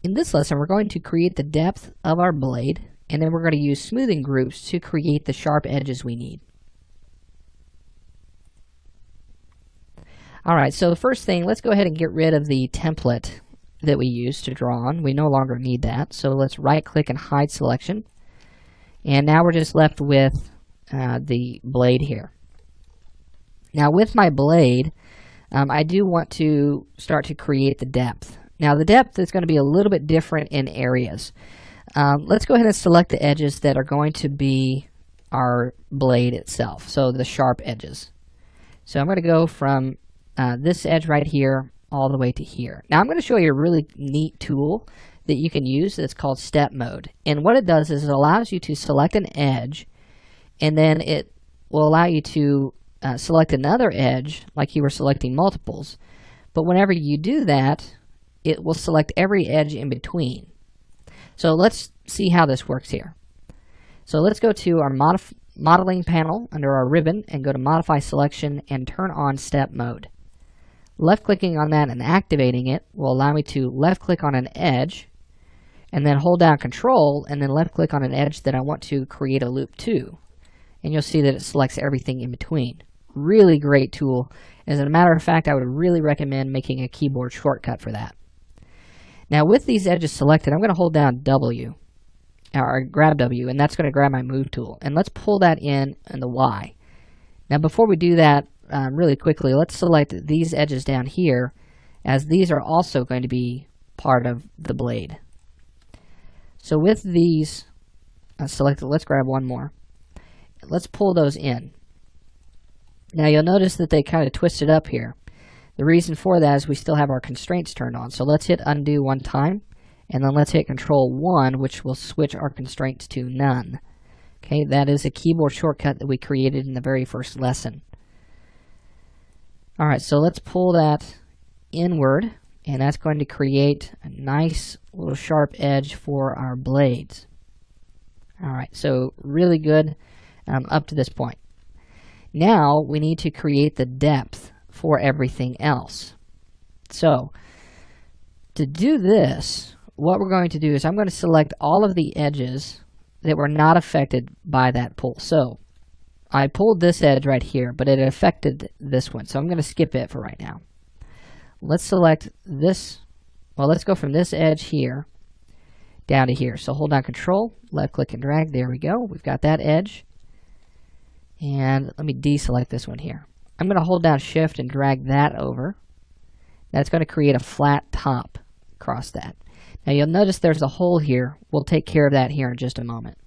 In this lesson, we're going to create the depth of our blade, and then we're going to use smoothing groups to create the sharp edges we need. Alright, so the first thing, let's go ahead and get rid of the template that we used to draw on. We no longer need that, so let's right click and hide selection. And now we're just left with the blade here. Now with my blade, I do want to start to create the depth. Now the depth is going to be a little bit different in areas. Let's go ahead and select the edges that are going to be our blade itself, so the sharp edges. So I'm going to go from this edge right here all the way to here. Now I'm going to show you a really neat tool that you can use that's called step mode. And what it does is it allows you to select an edge, and then it will allow you to select another edge like you were selecting multiples. But whenever you do that, it will select every edge in between. So let's see how this works here. So let's go to our modeling panel under our ribbon and go to modify selection and turn on step mode. Left clicking on that and activating it will allow me to left click on an edge and then hold down control and then left click on an edge that I want to create a loop to. And you'll see that it selects everything in between. Really great tool. As a matter of fact, I would really recommend making a keyboard shortcut for that. Now with these edges selected, I'm going to hold down W, or grab W, and that's going to grab my move tool. And let's pull that in the Y. Now before we do that, really quickly, let's select these edges down here, as these are also going to be part of the blade. So with these selected, let's grab one more. Let's pull those in. Now you'll notice that they kind of twisted up here. The reason for that is we still have our constraints turned on. So let's hit undo one time, and then let's hit Control 1, which will switch our constraints to none. Okay, that is a keyboard shortcut that we created in the very first lesson. Alright, so let's pull that inward, and that's going to create a nice little sharp edge for our blades. Alright, so really good up to this point. Now we need to create the depth for everything else. So to do this, what we're going to do is I'm going to select all of the edges that were not affected by that pull. So I pulled this edge right here, but it affected this one, so I'm going to skip it for right now. Let's select this. Well, let's go from this edge here down to here. So hold down Control, left click and drag. There we go. We've got that edge. And let me deselect this one here. I'm going to hold down Shift and drag that over. That's going to create a flat top across that. Now you'll notice there's a hole here. We'll take care of that here in just a moment.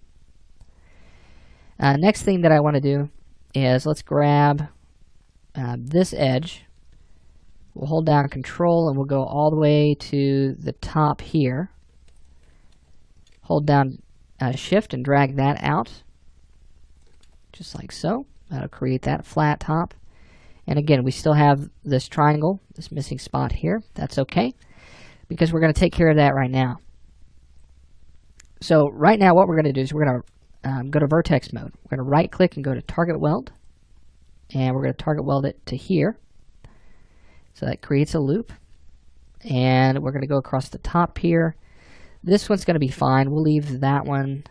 Next thing that I want to do is let's grab this edge. We'll hold down Control and we'll go all the way to the top here. Hold down Shift and drag that out. Just like so. That'll create that flat top. And again, we still have this triangle, this missing spot here. That's okay, because we're going to take care of that right now. So right now what we're going to do is we're going to go to vertex mode. We're going to right click and go to target weld, and we're going to target weld it to here. So that creates a loop, and we're going to go across the top here. This one's going to be fine. We'll leave that one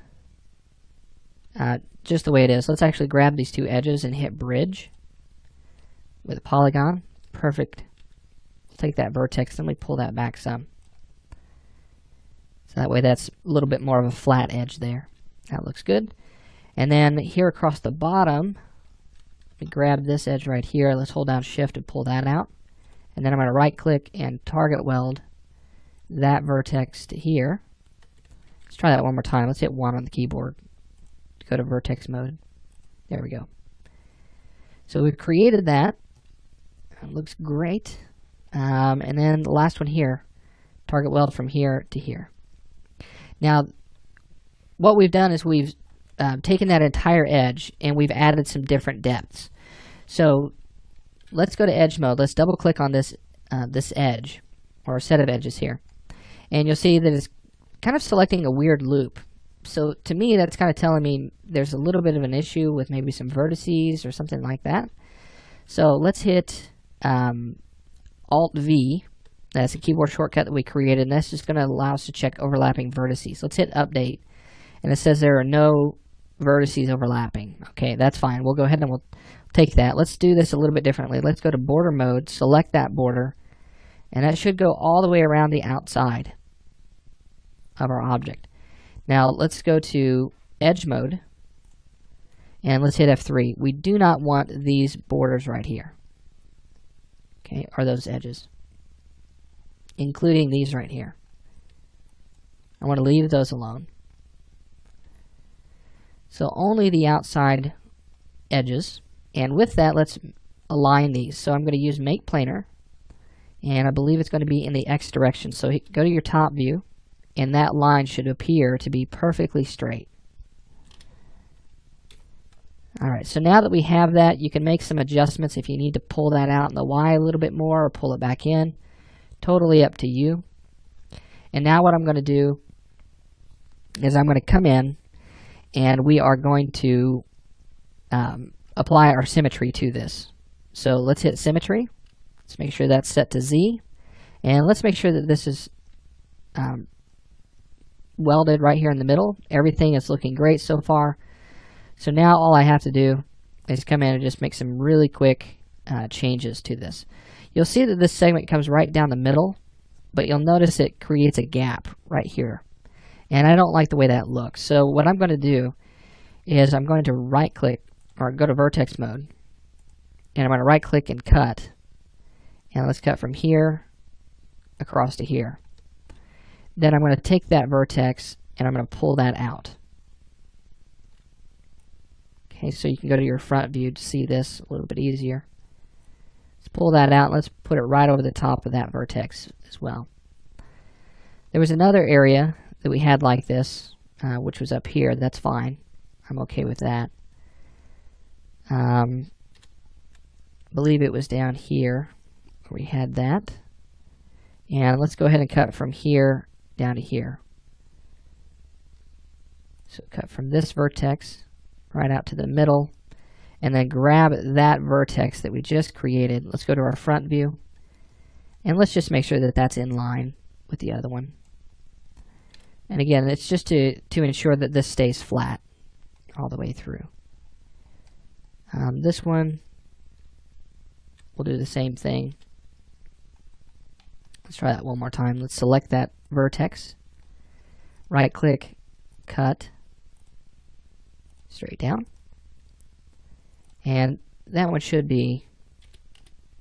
just the way it is. Let's actually grab these two edges and hit bridge with a polygon. Perfect. Take that vertex and we pull that back some. So that way that's a little bit more of a flat edge there. That looks good. And then here across the bottom, we grab this edge right here. Let's hold down Shift and pull that out. And then I'm going to right click and target weld that vertex to here. Let's try that one more time. Let's hit 1 on the keyboard. Go to vertex mode. There we go. So we've created that. It looks great. And then the last one here, target weld from here to here. Now, what we've done is we've taken that entire edge and we've added some different depths. So let's go to edge mode. Let's double click on this this edge, or a set of edges here, and you'll see that it's kind of selecting a weird loop. So to me, that's kind of telling me there's a little bit of an issue with maybe some vertices or something like that. So let's hit Alt V That's a keyboard shortcut that we created, and that's just going to allow us to check overlapping vertices. Let's hit update, and it says there are no vertices overlapping. Okay, that's fine. We'll go ahead and we'll take that. Let's do this a little bit differently. Let's go to border mode, select that border, and that should go all the way around the outside of our object. Now let's go to edge mode, and let's hit F3. We do not want these borders right here, okay, or those edges, including these right here. I want to leave those alone. So only the outside edges, and with that let's align these. So I'm going to use make planar, and I believe it's going to be in the X direction. So go to your top view, and that line should appear to be perfectly straight. Alright, so now that we have that, you can make some adjustments if you need to pull that out in the Y a little bit more or pull it back in. Totally up to you. And now what I'm going to do is I'm going to come in, and we are going to apply our symmetry to this. So let's hit symmetry. Let's make sure that's set to Z, and let's make sure that this is welded right here in the middle. Everything is looking great so far. So now all I have to do is come in and just make some really quick changes to this. You'll see that this segment comes right down the middle, but you'll notice it creates a gap right here. And I don't like the way that looks. So what I'm going to do is I'm going to right click, or go to vertex mode, and I'm going to right click and cut. And let's cut from here across to here. Then I'm going to take that vertex and I'm going to pull that out. Okay, so you can go to your front view to see this a little bit easier. Let's pull that out. Let's put it right over the top of that vertex as well. There was another area that we had like this, which was up here. That's fine. I'm okay with that. I believe it was down here where we had that. And let's go ahead and cut from here down to here. So cut from this vertex right out to the middle, and then grab that vertex that we just created. Let's go to our front view, and let's just make sure that that's in line with the other one. And again, it's just to ensure that this stays flat all the way through. This one, we'll do the same thing. Let's try that one more time. Let's select that vertex, right click, cut, straight down, and that one should be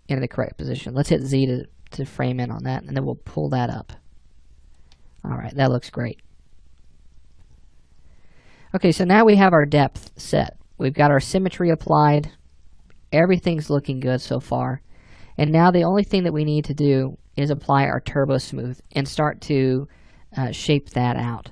in the correct position. Let's hit Z to frame in on that, and then we'll pull that up. Alright, that looks great. Okay, so now we have our depth set. We've got our symmetry applied. Everything's looking good so far. And now the only thing that we need to do is apply our turbo smooth and start to shape that out.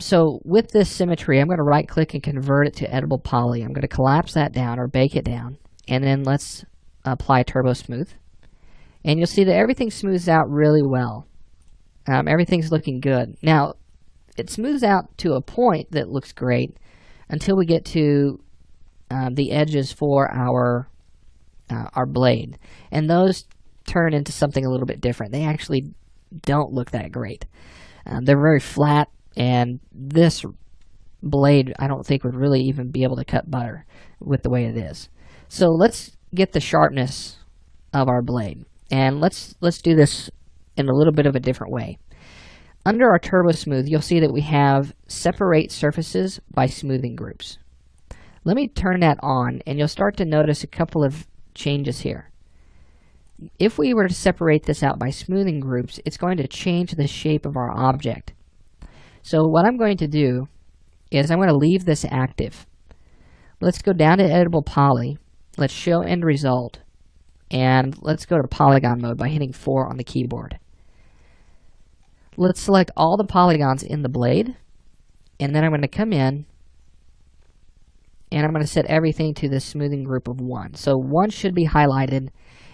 So with this symmetry, I'm going to right click and convert it to editable poly. I'm going to collapse that down or bake it down, and then let's apply turbo smooth. And you'll see that everything smooths out really well. Everything's looking good. Now, it smooths out to a point that looks great until we get to the edges for our blade. And those turn into something a little bit different. They actually don't look that great. They're very flat, and this blade I don't think would really even be able to cut butter with the way it is. So let's get the sharpness of our blade, and let's do this in a little bit of a different way. Under our turbo smooth, you'll see that we have separate surfaces by smoothing groups. Let me turn that on, and you'll start to notice a couple of changes here. If we were to separate this out by smoothing groups, it's going to change the shape of our object. So what I'm going to do is I'm going to leave this active. Let's go down to editable poly. Let's show end result, and let's go to polygon mode by hitting 4 on the keyboard. Let's select all the polygons in the blade, and then I'm going to come in and I'm going to set everything to this smoothing group of 1. So 1 should be highlighted,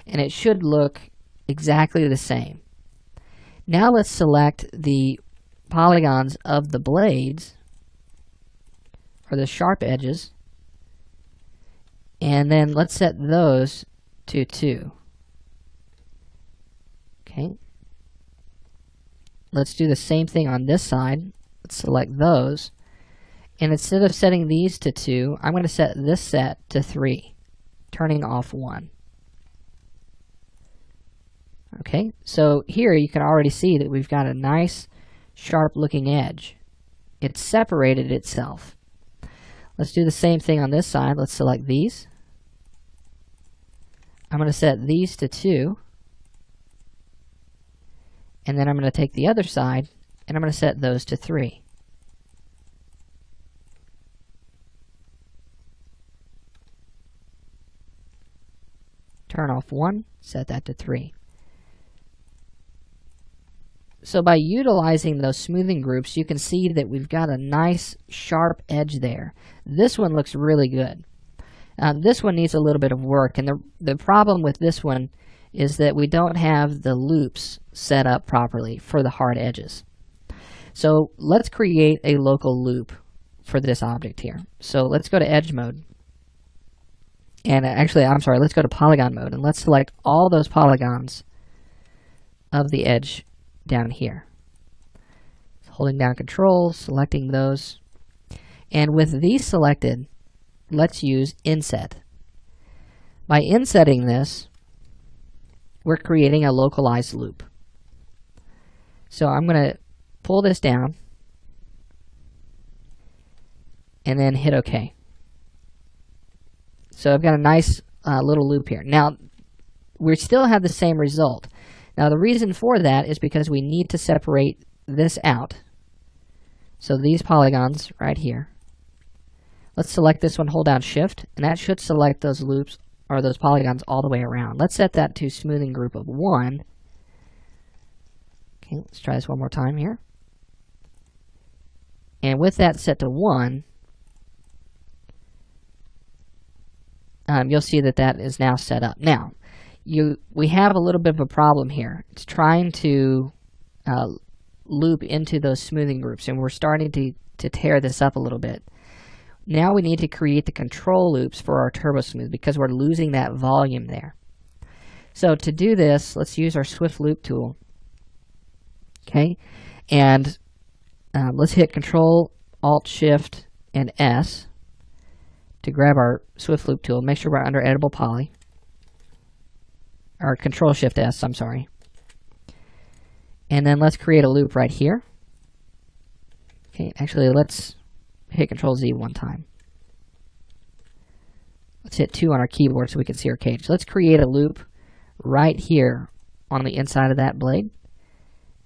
and it should look exactly the same. Now let's select the polygons of the blades, or the sharp edges, and then let's set those to 2. let's do the same thing on this side. Let's select those. And instead of setting these to 2, I'm going to set this set to 3, turning off 1. Okay, so here you can already see that we've got a nice sharp looking edge. It's separated itself. Let's do the same thing on this side. Let's select these. I'm going to set these to 2. And then I'm going to take the other side and I'm going to set those to 3. Turn off 1, set that to 3. So by utilizing those smoothing groups, you can see that we've got a nice sharp edge there. This one looks really good. This one needs a little bit of work, and the problem with this one is that we don't have the loops set up properly for the hard edges. So let's create a local loop for this object here. So let's go to edge mode. And actually, I'm sorry, let's go to polygon mode, and let's select all those polygons of the edge down here. Holding down Control, selecting those. And with these selected, let's use inset. By insetting this, we're creating a localized loop. So I'm going to pull this down and then hit OK. So I've got a nice little loop here. Now, we still have the same result. Now, the reason for that is because we need to separate this out. So these polygons right here. Let's select this one, hold down Shift, and that should select those loops or those polygons all the way around. Let's set that to smoothing group of 1. Okay, let's try this one more time here. And with that set to 1, you'll see that that is now set up. Now, we have a little bit of a problem here. It's trying to loop into those smoothing groups, and we're starting to tear this up a little bit. Now we need to create the control loops for our turbo smooth because we're losing that volume there. So to do this, let's use our Swift Loop tool. Okay, and let's hit Control, Alt, Shift, and S to grab our Swift Loop tool. Make sure we're under Editable Poly. Or Control, Shift, S, I'm sorry. And then let's create a loop right here. Okay, actually let's hit Control Z one time. Let's hit 2 on our keyboard so we can see our cage. Let's create a loop right here on the inside of that blade,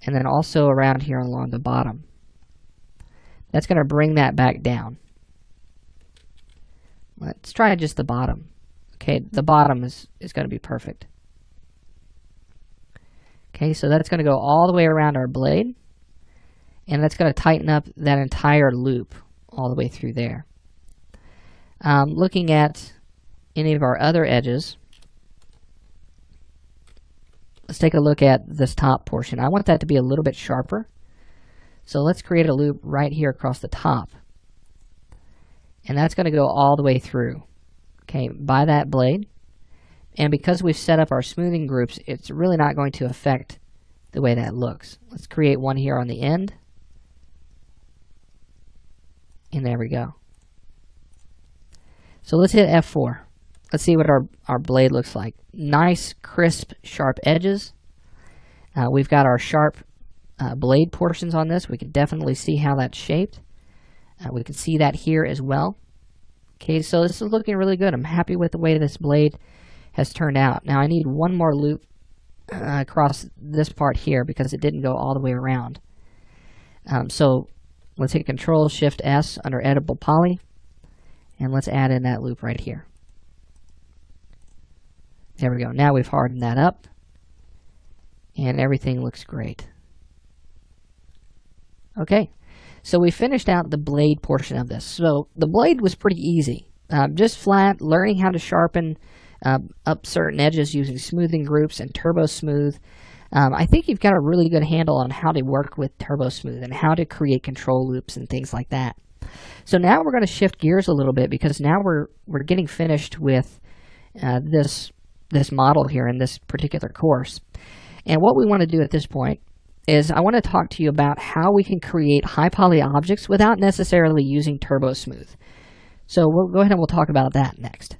and then also around here along the bottom. That's going to bring that back down. Let's try just the bottom. Okay, the bottom is going to be perfect. Okay, so that's going to go all the way around our blade, and that's going to tighten up that entire loop all the way through there. Looking at any of our other edges, let's take a look at this top portion. I want that to be a little bit sharper. So let's create a loop right here across the top. And that's going to go all the way through, okay, by that blade. And because we've set up our smoothing groups, it's really not going to affect the way that looks. Let's create one here on the end. And there we go. So let's hit F4. Let's see what our blade looks like. Nice, crisp, sharp edges. We've got our sharp blade portions on this. We can definitely see how that's shaped. We can see that here as well. Okay, so this is looking really good. I'm happy with the way this blade has turned out. Now I need one more loop across this part here because it didn't go all the way around. So let's hit Control Shift S under Editable Poly, and let's add in that loop right here. There we go. Now we've hardened that up, and everything looks great. Okay, so we finished out the blade portion of this. So the blade was pretty easy. Just flat, learning how to sharpen up certain edges using smoothing groups and turbo smooth. I think you've got a really good handle on how to work with turbo smooth and how to create control loops and things like that. So now we're going to shift gears a little bit because now we're getting finished with this model here in this particular course. And what we want to do at this point is I want to talk to you about how we can create high poly objects without necessarily using Turbo Smooth. So we'll go ahead and we'll talk about that next.